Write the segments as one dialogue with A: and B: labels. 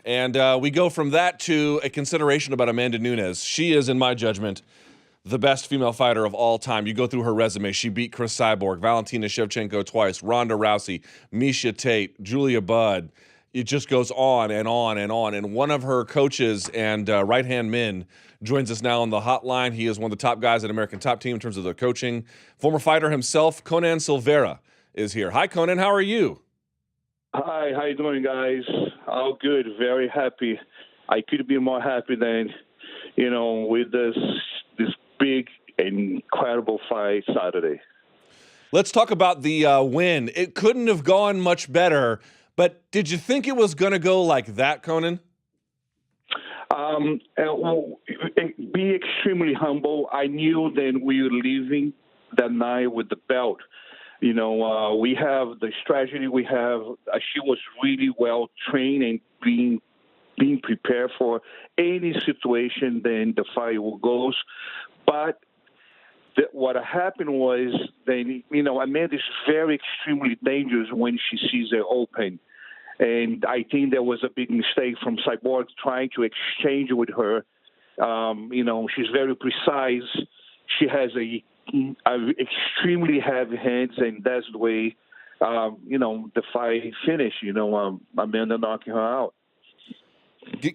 A: And we go from that to a consideration about Amanda Nunes. She is, in my judgment, the best female fighter of all time. You go through her resume. She beat Cris Cyborg, Valentina Shevchenko twice, Ronda Rousey, Misha Tate, Julia Budd. It just goes on and on and on. And one of her coaches and right-hand men joins us now on the hotline. He is one of the top guys at American Top Team in terms of their coaching. Former fighter himself, Conan Silveira, is here. Hi, Conan. How are you?
B: Hi, how you doing, guys? All good. Very happy. I could be more happy than, with this big, incredible fight Saturday.
A: Let's talk about the win. It couldn't have gone much better, but did you think it was going to go like that, Conan?
B: Be extremely humble. I knew that we were leaving that night with the belt. We have the strategy we have. She was really well trained and being prepared for any situation. Then the fight goes, but what happened was then Amanda is very extremely dangerous when she sees it open, and I think there was a big mistake from Cyborg trying to exchange with her. She's very precise. She has a extremely heavy hands, and that's the way, the fight finished. Amanda knocking her out.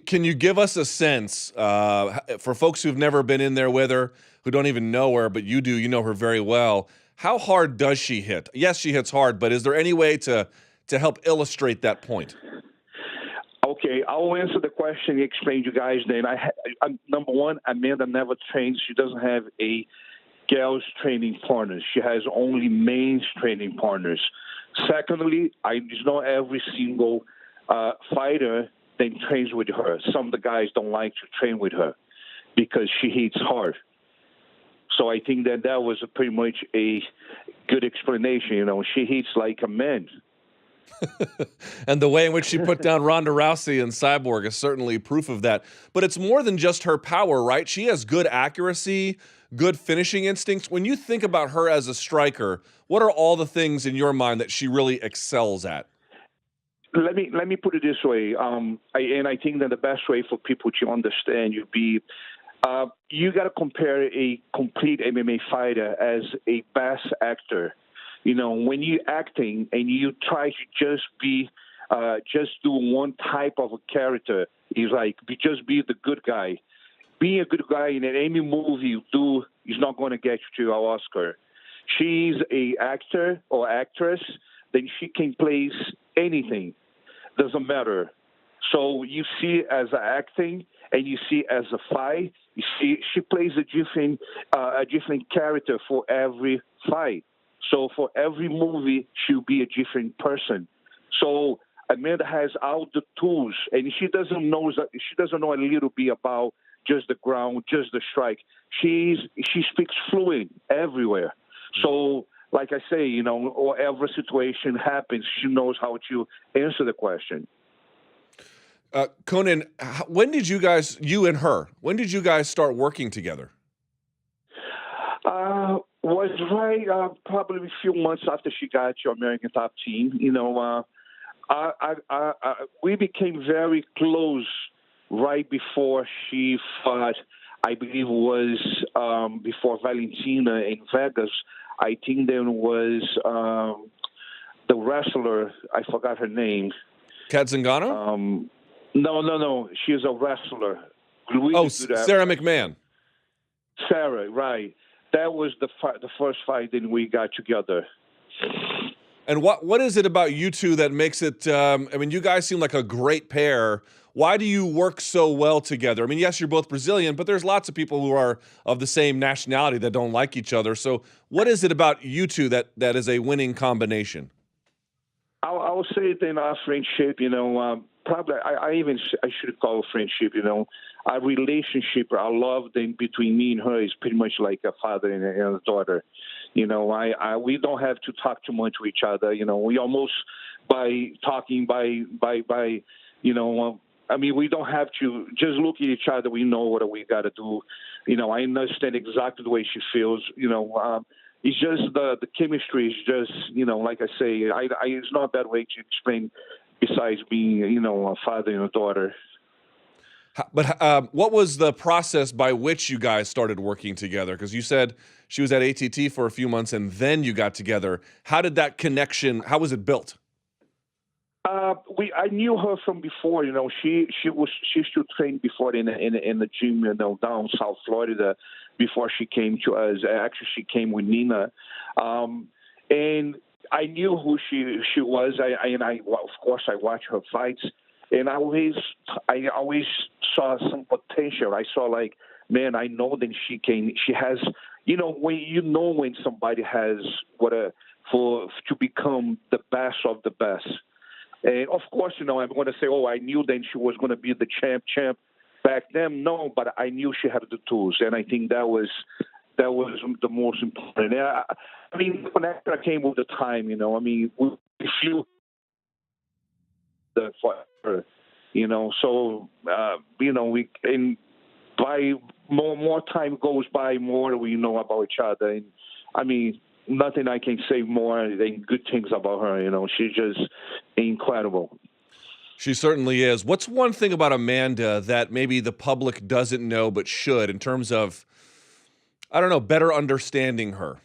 A: Can you give us a sense for folks who've never been in there with her, who don't even know her, but you do, you know her very well? How hard does she hit? Yes, she hits hard, but is there any way to help illustrate that point?
B: Okay, I'll answer the question, explain to you guys then. Number one, Amanda never trains. She doesn't have a girls training partners. She has only men's training partners. Secondly, it's not every single fighter that trains with her. Some of the guys don't like to train with her because she hits hard. So I think that was pretty much a good explanation. She hits like a man.
A: And the way in which she put down Ronda Rousey and Cyborg is certainly proof of that. But it's more than just her power, right? She has good accuracy, good finishing instincts. When you think about her as a striker, what are all the things in your mind that she really excels at?
B: Let me put it this way, I think that the best way for people to understand you got to compare a complete MMA fighter as a best actor. When you're acting and you try to just do one type of a character, just be the good guy. Being a good guy in any movie you do is not going to get you to an Oscar. She's an actor or actress, then she can place anything. Doesn't matter. So you see as acting and you see as a fight, you see she plays a different character for every fight. So for every movie, she'll be a different person. So Amanda has all the tools, and she doesn't know a little bit about just the ground, just the strike. She speaks fluent everywhere. So, like I say, whatever situation happens, she knows how to answer the question.
A: Conan, when did you and her, when did you guys start working together?
B: Was right probably a few months after she got your American Top Team. We became very close right before she fought. I believe it was before Valentina in Vegas. I think there was the wrestler. I forgot her name.
A: Kat Zingano?
B: No. She's a wrestler.
A: Sarah McMahon.
B: Sarah, right. That was the first fight that we got together.
A: And what is it about you two that makes it, you guys seem like a great pair. Why do you work so well together? Yes, you're both Brazilian, but there's lots of people who are of the same nationality that don't like each other. So what is it about you two that is a winning combination?
B: I would say it in our friendship, probably I should call it friendship, Our relationship, our love between me and her is pretty much like a father and a daughter. We don't have to talk too much with each other. We almost by talking we don't have to just look at each other. We know what we got to do. I understand exactly the way she feels. It's just the chemistry is just, like I say, it's not a bad way to explain besides being, a father and a daughter.
A: But what was the process by which you guys started working together? Because you said she was at ATT for a few months and then you got together. How did that connection, how was it built?
B: I knew her from before. She used to train before in the gym, down South Florida before she came to us. Actually, she came with Nina, and I knew who she was. Of course I watched her fights, and I always saw some potential. I saw like, man, I know that she has, when somebody has to become the best of the best. And of course, I'm going to say, I knew then she was going to be the champ back then. No, but I knew she had the tools, and I think that was the most important. And the connector came with the time. If you for her, so we and by more time goes by, more we know about each other. And nothing I can say more than good things about her. She's just incredible.
A: She certainly is. What's one thing about Amanda that maybe the public doesn't know but should, in terms of, I don't know, better understanding her?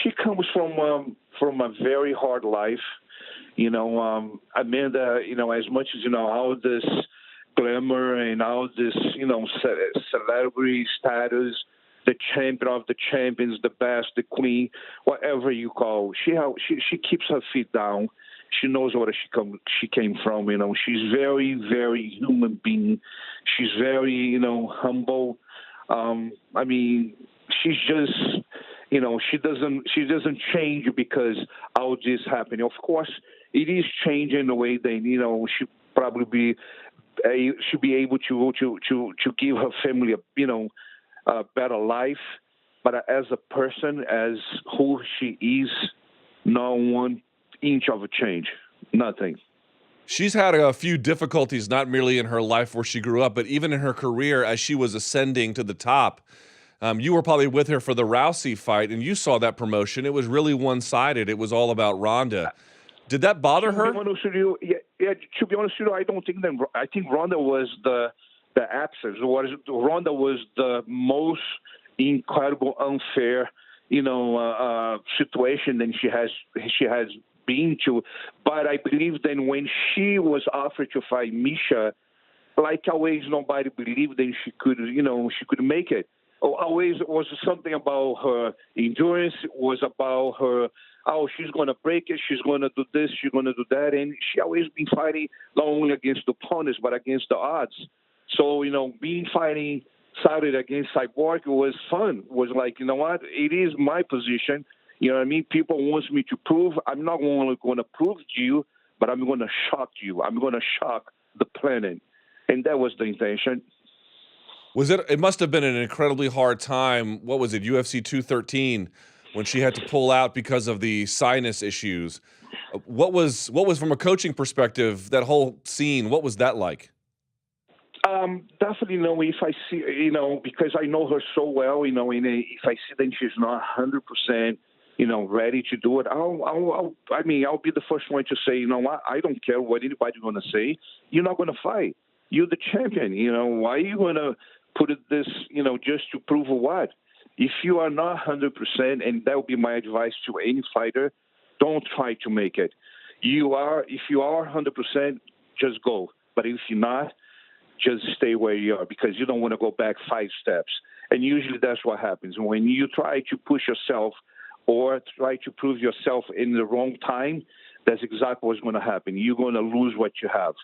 B: She comes from a very hard life. Amanda, as much as, all this glamour and all this, celebrity status, the champion of the champions, the best, the queen, whatever you call. She keeps her feet down. She knows where she came from. She's very, very human being. She's very, humble. She's just, she doesn't change because all this happened. Of course, it is changing the way that she probably should be able to give her family a better life. But as a person, as who she is, not 1 inch of a change, nothing.
A: She's had a few difficulties, not merely in her life where she grew up, but even in her career as she was ascending to the top. You were probably with her for the Rousey fight, and you saw that promotion. It was really one-sided. It was all about Ronda. Did that bother her?
B: To be honest with you, I don't think that. I think Ronda was the absence. Ronda was the most incredible, unfair, situation that she has been to. But I believe that when she was offered to fight Misha, like always, nobody believed that she could make it. Always was something about her endurance. It was about her, she's going to break it. She's going to do this. She's going to do that. And she always been fighting not only against the opponents, but against the odds. So, being fighting Saturday against Cyborg was fun. It was like, what? It is my position. You know what I mean? People want me to prove. I'm not only going to prove to you, but I'm going to shock you. I'm going to shock the planet. And that was the intention.
A: It must have been an incredibly hard time. What was it, UFC 213, when she had to pull out because of the sinus issues? What was from a coaching perspective, that whole scene, what was that like?
B: Definitely, if I see, because I know her so well, if I see that she's not 100%, ready to do it, I'll be the first one to say, what, I don't care what anybody's going to say. You're not going to fight. You're the champion. Why are you going to put it this, just to prove what? If you are not 100%, and that would be my advice to any fighter, don't try to make it. If you are 100%, just go. But if you're not, just stay where you are, because you don't want to go back 5 steps. And usually that's what happens. When you try to push yourself or try to prove yourself in the wrong time, that's exactly what's going to happen. You're going to lose what you have.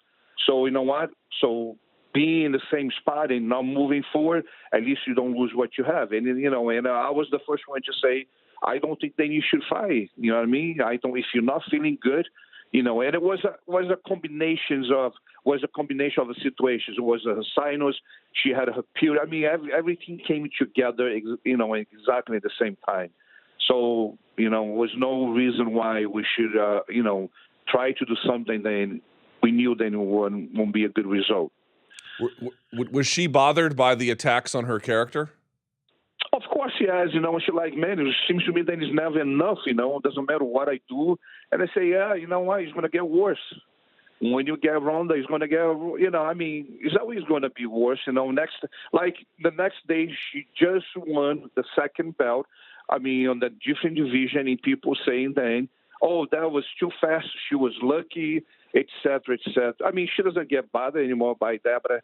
B: So you know what? So being in the same spot and not moving forward, at least you don't lose what you have. And I was the first one to say, I don't think that you should fight. You know what I mean? I don't. If you're not feeling good, and it was a combination of the situations. It was a sinus. She had her period. Everything came together, exactly at the same time. So, there was no reason why we should, try to do something that we knew then it won't be a good result.
A: Was she bothered by the attacks on her character?
B: Of course she has, she's like, man, it seems to me that it's never enough, it doesn't matter what I do. And I say, yeah, you know what, it's going to get worse. When you get Ronda, it's going to get, it's always going to be worse, the next day, she just won the second belt, on the different division, and people saying then, oh, that was too fast, she was lucky, etc., etc. She doesn't get bothered anymore by that, but,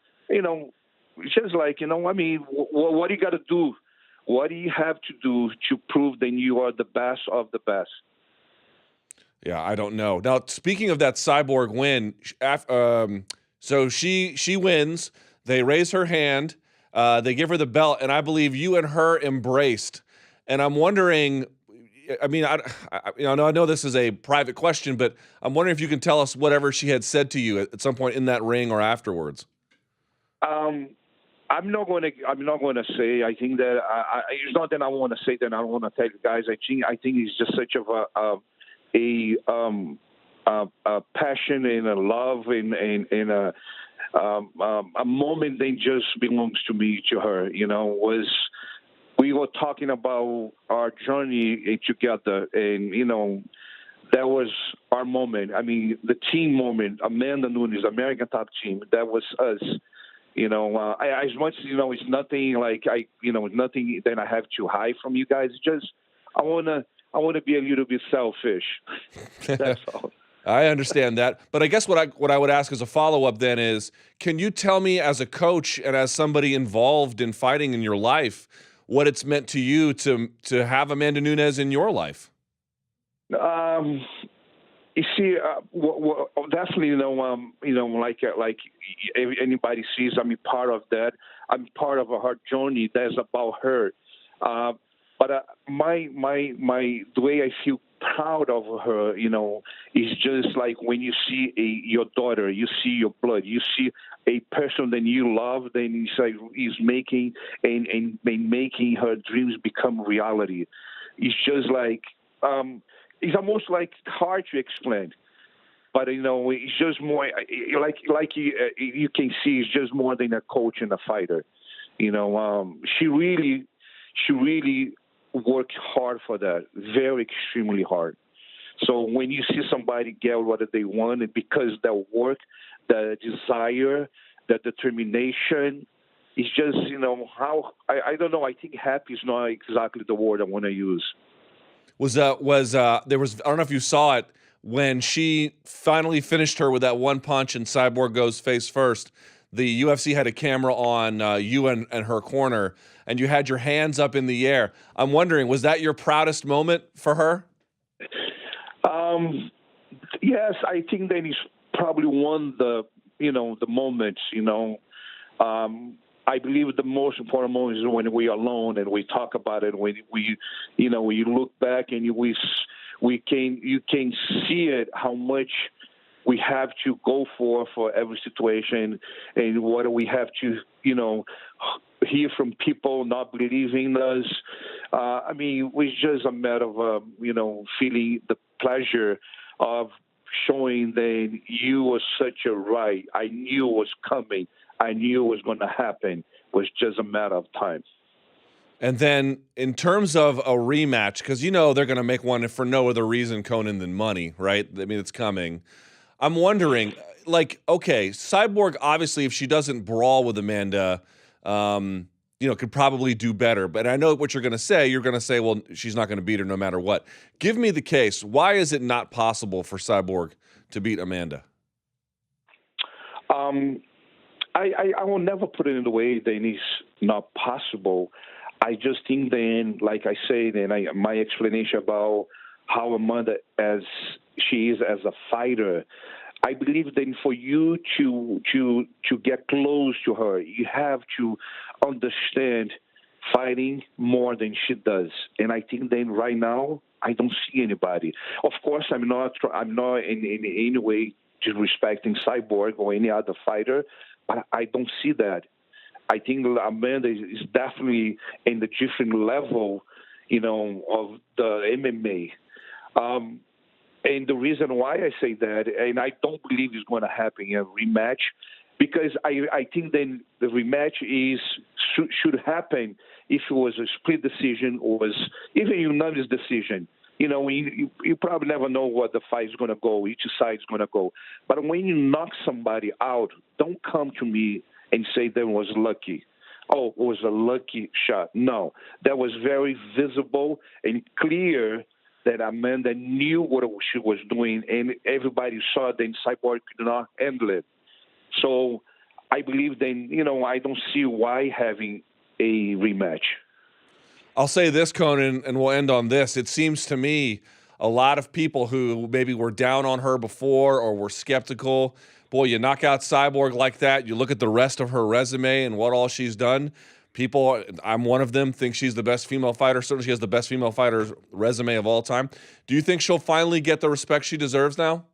B: it's just like, what do you got to do? What do you have to do to prove that you are the best of the best?
A: Yeah, I don't know. Now, speaking of that Cyborg win, so she wins. They raise her hand. They give her the belt, and I believe you and her embraced. And I'm wondering, I know this is a private question, but I'm wondering if you can tell us whatever she had said to you at some point in that ring or afterwards.
B: I'm not going to say. I think that it's not that I want to say that I don't want to tell you guys. I think it's just such of a passion and a love and a moment that just belongs to me, to her. We were talking about our journey together, and that was our moment. The team moment. Amanda Nunes, American Top Team. That was us. As much as it's nothing nothing that I have to hide from you guys. It's just I wanna be a little bit selfish. That's all.
A: I understand that, but I guess what I would ask as a follow-up then is, can you tell me as a coach and as somebody involved in fighting in your life, what it's meant to you to have Amanda Nunes in your life?
B: You see, definitely, like anybody sees, I'm part of that. I'm part of her journey. That's about her. But the way I feel proud of her, is just like when you see your daughter, you see your blood, you see a person that you love, then he's making and making her dreams become reality. It's just like, it's almost like hard to explain, but it's just more like you can see, it's just more than a coach and a fighter. She really worked hard for that, very extremely hard. So when you see somebody get what they want, and because that work, the desire, the determination, it's just how I don't know. I think happy is not exactly the word I want to use.
A: There was I don't know if you saw it when she finally finished her with that one punch and Cyborg goes face first. The UFC had a camera on you and her corner, and you had your hands up in the air. I'm wondering, was that your proudest moment for her?
B: Yes, I think that is probably one of the moments. I believe the most important moment is when we're alone and we talk about it. When we look back and you can see it, how much we have to go for every situation, and what we have to hear from people not believing us. It was just a matter of feeling the pleasure of showing that you were such a right. I knew it was coming. I knew it was going to happen. It was just a matter of time.
A: And then in terms of a rematch, because they're going to make one for no other reason, Conan, than money, right? It's coming. I'm wondering, okay, Cyborg, obviously, if she doesn't brawl with Amanda, could probably do better. But I know what you're going to say. You're going to say, well, she's not going to beat her no matter what. Give me the case. Why is it not possible for Cyborg to beat Amanda?
B: I will never put it in the way that it's not possible. I just think then, like I said, and my explanation about how Amanda as she is as a fighter, I believe then for you to get close to her, you have to understand fighting more than she does. And I think then right now I don't see anybody. Of course, I'm not in any way disrespecting Cyborg or any other fighter, but I don't see that. I think Amanda is definitely in the different level, of the MMA. And the reason why I say that, and I don't believe it's going to happen in a rematch, because I think then the rematch should happen if it was a split decision or was even a unanimous decision. You know, you probably never know what the fight is going to go, each side is going to go. But when you knock somebody out, don't come to me and say that was lucky. Oh, it was a lucky shot. No, that was very visible and clear that Amanda knew what she was doing, and everybody saw that Cyborg could not handle it. So I believe then, I don't see why having a rematch.
A: I'll say this, Conan, and we'll end on this. It seems to me a lot of people who maybe were down on her before or were skeptical, boy, you knock out Cyborg like that, you look at the rest of her resume and what all she's done. People, I'm one of them, think she's the best female fighter. Certainly she has the best female fighter resume of all time. Do you think she'll finally get the respect she deserves now?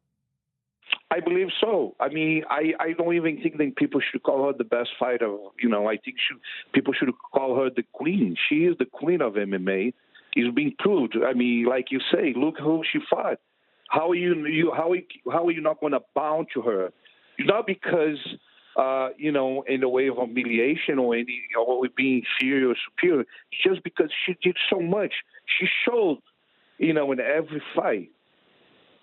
B: I believe so. I mean, I don't even think that people should call her the best fighter. I think people should call her the queen. She is the queen of MMA. It's being proved. I mean, like you say, look who she fought. How are you not going to bow to her? Not because in the way of humiliation or being inferior or superior. Just because she did so much. She showed, in every fight.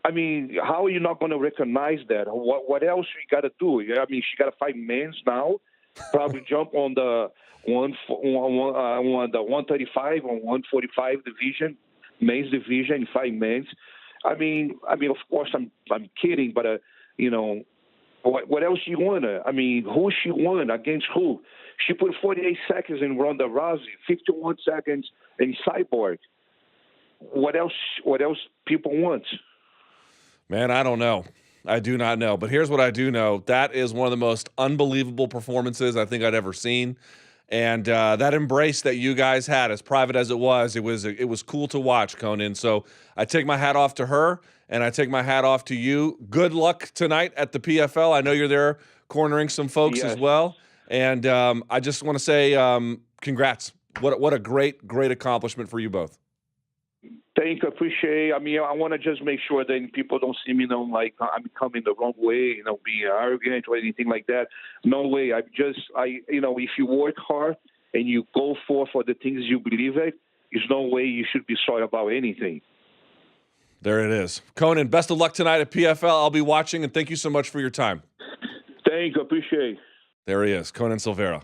B: I mean, how are you not going to recognize that? What else you got to do? I mean, she got to fight men's now. Probably jump on the 135 or 145 division, men's division, fight men's. I mean, of course, I'm kidding, but what else you want? I mean, who she won against who? She put 48 seconds in Ronda Rousey, 51 seconds in Cyborg. What else people want?
A: Man, I don't know. I do not know. But here's what I do know. That is one of the most unbelievable performances I think I'd ever seen. And that embrace that you guys had, as private as it was cool to watch, Conan. So I take my hat off to her, and I take my hat off to you. Good luck tonight at the PFL. I know you're there cornering some folks as well. And I just want to say congrats. What a great accomplishment for you both.
B: Thank you, appreciate. I mean, I want to just make sure that people don't see me, like I'm coming the wrong way, being arrogant or anything like that. No way. If you work hard and you go for the things you believe in, there's no way you should be sorry about anything.
A: There it is. Conan, best of luck tonight at PFL. I'll be watching, and thank you so much for your time.
B: Thank you, appreciate.
A: There he is, Conan Silveira.